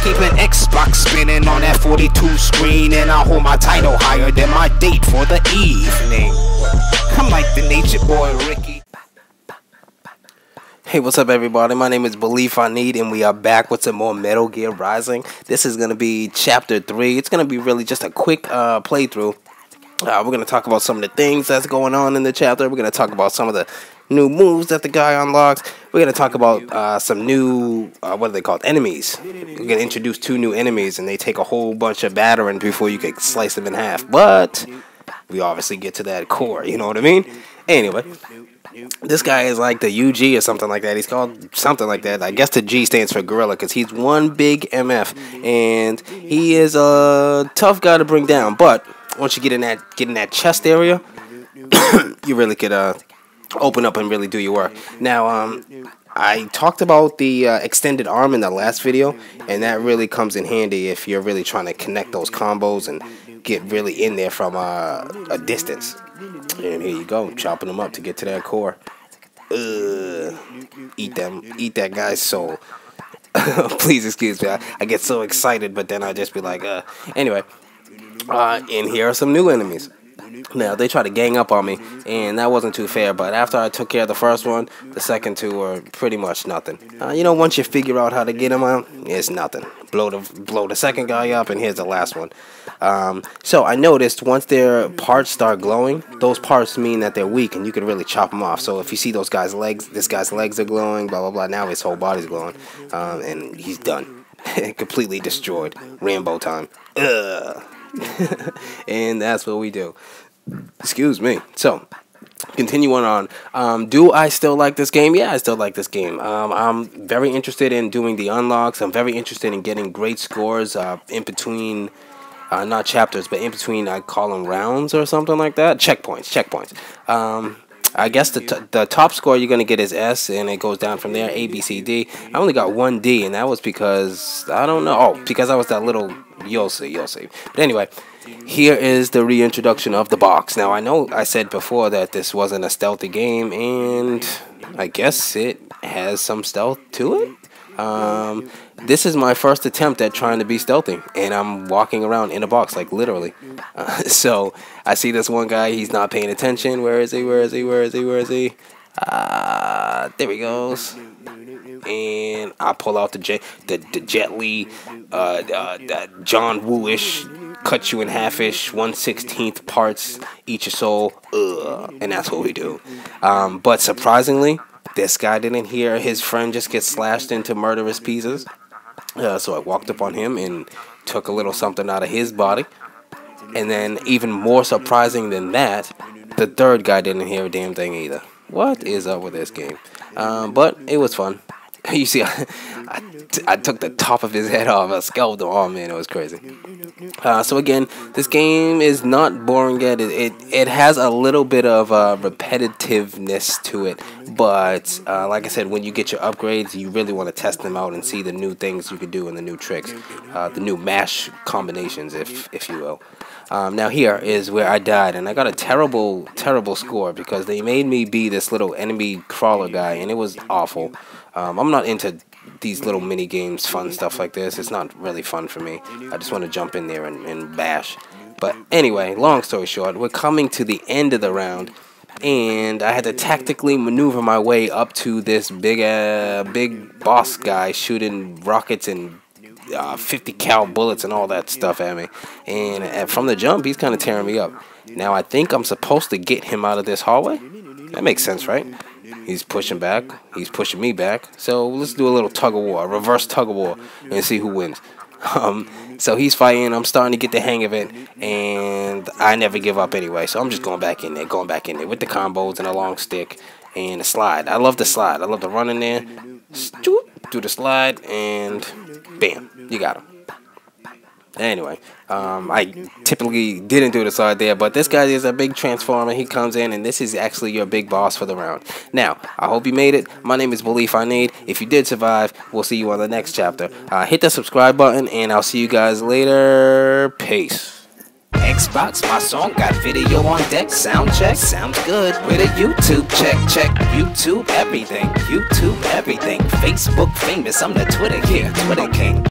keep an Xbox spinning on that 42 screen, and I hold my title higher than my date for the evening. I'm like the nature boy Ricky. Hey, what's up everybody? My name is Belief I Need, and we are back with some more Metal Gear Rising. This is going to be Chapter 3. It's going to be really just a quick playthrough. We're going to talk about some of the things that's going on in the chapter. We're going to talk about some of the new moves that the guy unlocks. We're going to talk about some new, what are they called, enemies. We're going to introduce 2 new enemies, and they take a whole bunch of battering before you can slice them in half. But we obviously get to that core, you know what I mean? Anyway, this guy is like the UG or something like that. He's called something like that. I guess the G stands for Gorilla because he's one big MF, and he is a tough guy to bring down. But once you get in that chest area, you really could open up and really do your work. Now, I talked about the extended arm in the last video, and that really comes in handy if you're really trying to connect those combos and get really in there from a distance. And here you go, chopping them up to get to that core. Eat that guy's soul. Please excuse me, I get so excited, but then I just be like, Anyway, and here are some new enemies. Now, they try to gang up on me, and that wasn't too fair, but after I took care of the first one, the second 2 were pretty much nothing. You know, once you figure out how to get him out, it's nothing. Blow the second guy up, and here's the last one. So I noticed once their parts start glowing, those parts mean that they're weak, and you can really chop them off. So if you see those guys' legs, this guy's legs are glowing, blah, blah, blah, now his whole body's glowing, and he's done. Completely destroyed. Rambo time. And that's what we do. Excuse me. So, continuing on. Do I still like this game? Yeah, I still like this game. I'm very interested in doing the unlocks. I'm very interested in getting great scores in between, not chapters, but in between, I call them rounds or something like that. Checkpoints. I guess the top score you're going to get is S, and it goes down from there, A, B, C, D. I only got 1 D, and that was because, I don't know. Oh, because I was that little, you'll see. But anyway, here is the reintroduction of the box. Now, I know I said before that this wasn't a stealthy game, and I guess it has some stealth to it. This is my first attempt at trying to be stealthy, and I'm walking around in a box, like literally. So I see this one guy, he's not paying attention. Where is he? There he goes. And I pull out the Jet Li, John Woo-ish, cut you in half-ish, 1/16 parts, eat your soul, and that's what we do. But surprisingly, this guy didn't hear his friend just get slashed into murderous pieces. So I walked up on him and took a little something out of his body. And then, even more surprising than that, the third guy didn't hear a damn thing either. What is up with this game? But it was fun. You see, I took the top of his head off. I scalped him. Oh man, it was crazy. So again, this game is not boring yet. It has a little bit of repetitiveness to it, but like I said, when you get your upgrades, you really want to test them out and see the new things you can do and the new tricks, the new mash combinations, if you will. Now here is where I died, and I got a terrible score because they made me be this little enemy crawler guy, and it was awful. I'm not into these little mini games, fun stuff like this. It's not really fun for me. I just want to jump in there and bash. But anyway, long story short, we're coming to the end of the round, and I had to tactically maneuver my way up to this big boss guy shooting rockets and 50 cal bullets and all that stuff at me. And from the jump, he's kind of tearing me up. Now, I think I'm supposed to get him out of this hallway. That makes sense, right? He's pushing back. He's pushing me back. So let's do a little tug of war, a reverse tug of war, and see who wins. So he's fighting. I'm starting to get the hang of it, and I never give up anyway. So I'm just going back in there with the combos and a long stick and a slide. I love the slide. I love to run in there, do the slide, and bam, you got him. Anyway, I typically didn't do the slide there, but this guy is a big transformer. He comes in, and this is actually your big boss for the round. Now, I hope you made it. My name is Belief I Need. If you did survive, we'll see you on the next chapter. Hit the subscribe button, and I'll see you guys later. Peace. Xbox, my song got video on deck. Sound check, sounds good. With a YouTube check. YouTube everything. Facebook famous, I'm the Twitter king.